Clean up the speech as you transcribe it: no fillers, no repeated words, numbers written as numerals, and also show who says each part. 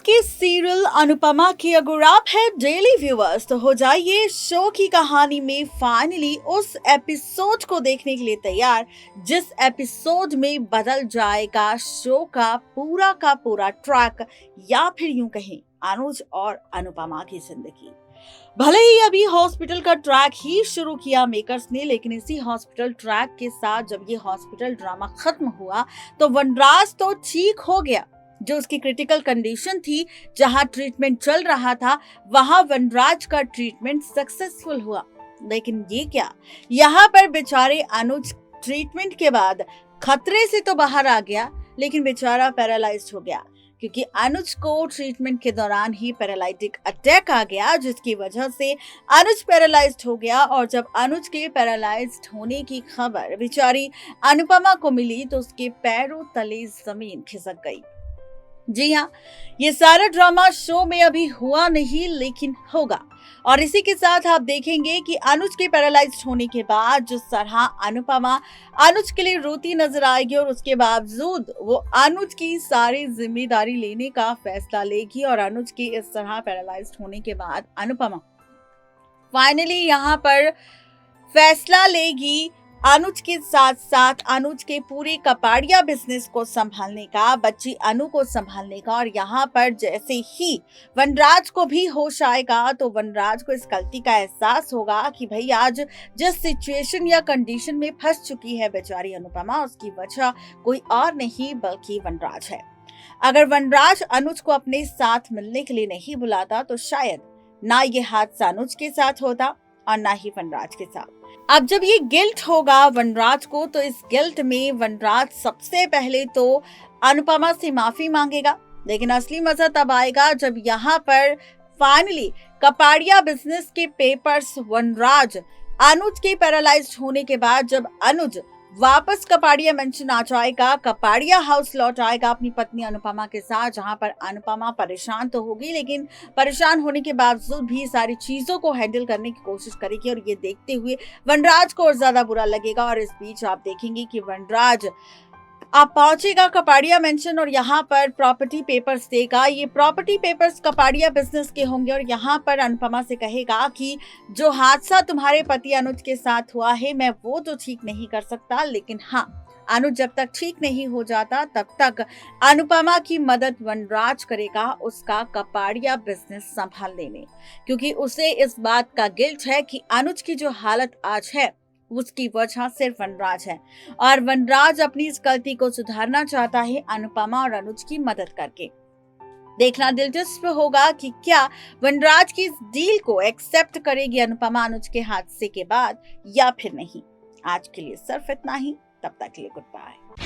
Speaker 1: आपके सीरियल अनुपमा की अगर आप है डेली व्यूअर्स तो हो जाइए शो की कहानी में फाइनली उस एपिसोड को देखने के लिए तैयार जिस एपिसोड में बदल जाएगा शो का पूरा ट्रैक या फिर यूं कहें अनुज और अनुपमा की जिंदगी। भले ही अभी हॉस्पिटल का ट्रैक ही शुरू किया मेकर्स ने, लेकिन इसी हॉस्पिटल ट्रैक के साथ जब ये हॉस्पिटल ड्रामा खत्म हुआ तो वनराज तो ठीक हो गया। जो उसकी क्रिटिकल कंडीशन थी, जहां ट्रीटमेंट चल रहा था, वहां वनराज का ट्रीटमेंट सक्सेसफुल हुआ। लेकिन ये क्या, यहाँ पर बेचारे अनुज ट्रीटमेंट के बाद खतरे से तो बाहर आ गया, लेकिन बेचारा पैरालाइज्ड हो गया क्योंकि अनुज को ट्रीटमेंट के दौरान ही पैरालाइटिक अटैक आ गया, जिसकी वजह से अनुज पैरालाइज्ड हो गया। और जब अनुज के पैरालाइज्ड होने की खबर बेचारी अनुपमा को मिली तो उसके पैरों तले जमीन खिसक गई। जी हाँ, ये सारा ड्रामा शो में अभी हुआ नहीं लेकिन होगा। और इसी के साथ आप देखेंगे कि अनुज के पैरालाइज्ड होने के बाद जिस तरह अनुपमा अनुज के लिए रोती नजर आएगी और उसके बावजूद वो अनुज की सारी जिम्मेदारी लेने का फैसला लेगी। और अनुज के इस तरह पैरालाइज्ड होने के बाद अनुपमा फाइनली यहाँ पर फैसला लेगी अनुज के साथ साथ अनुज के पूरे कपाड़िया बिजनेस को संभालने का, बच्ची अनु को संभालने का। और यहाँ पर जैसे ही वनराज को भी होश आएगा तो वनराज को इस गलती का एहसास होगा कि भाई आज जिस सिचुएशन या कंडीशन में फंस चुकी है बेचारी अनुपमा, उसकी वजह कोई और नहीं बल्कि वनराज है। अगर वनराज अनुज को अपने साथ मिलने के लिए नहीं बुलाता तो शायद ना ये हादसा अनुज के साथ होता और ना ही वनराज के साथ। अब जब ये गिल्ट होगा वनराज को तो इस गिल्ट में वनराज सबसे पहले तो अनुपमा से माफी मांगेगा। लेकिन असली मजा तब आएगा जब यहाँ पर फाइनली कपाड़िया बिजनेस के पेपर्स वनराज अनुज के पैरालाइज्ड होने के बाद जब अनुज वापस कपाड़िया मेंशन आ जाएगा, कपाड़िया हाउस लौट आएगा अपनी पत्नी अनुपमा के साथ, जहां पर अनुपमा परेशान तो होगी लेकिन परेशान होने के बावजूद भी सारी चीजों को हैंडल करने की कोशिश करेगी। और ये देखते हुए वनराज को और ज्यादा बुरा लगेगा। और इस बीच आप देखेंगे कि वनराज आप पहुंचेगा कपाड़िया मेंशन और यहाँ पर प्रॉपर्टी पेपर्स देगा। ये प्रॉपर्टी पेपर्स कपाड़िया बिजनेस के होंगे और यहाँ पर अनुपमा से कहेगा कि जो हादसा तुम्हारे पति अनुज के साथ हुआ है मैं वो तो ठीक नहीं कर सकता, लेकिन हाँ, अनुज जब तक ठीक नहीं हो जाता तब तक अनुपमा की मदद वनराज करेगा उसका कपाड़िया बिजनेस संभालने में, क्योंकि उसे इस बात का गिल्ट है कि अनुज की जो हालत आज है उसकी वजह सिर्फ वनराज है। और वनराज अपनी इस गलती को सुधारना चाहता है अनुपमा और अनुज की मदद करके। देखना दिलचस्प होगा कि क्या वनराज की इस डील को एक्सेप्ट करेगी अनुपमा अनुज के हादसे के बाद या फिर नहीं। आज के लिए सिर्फ इतना ही, तब तक के लिए गुड बाय।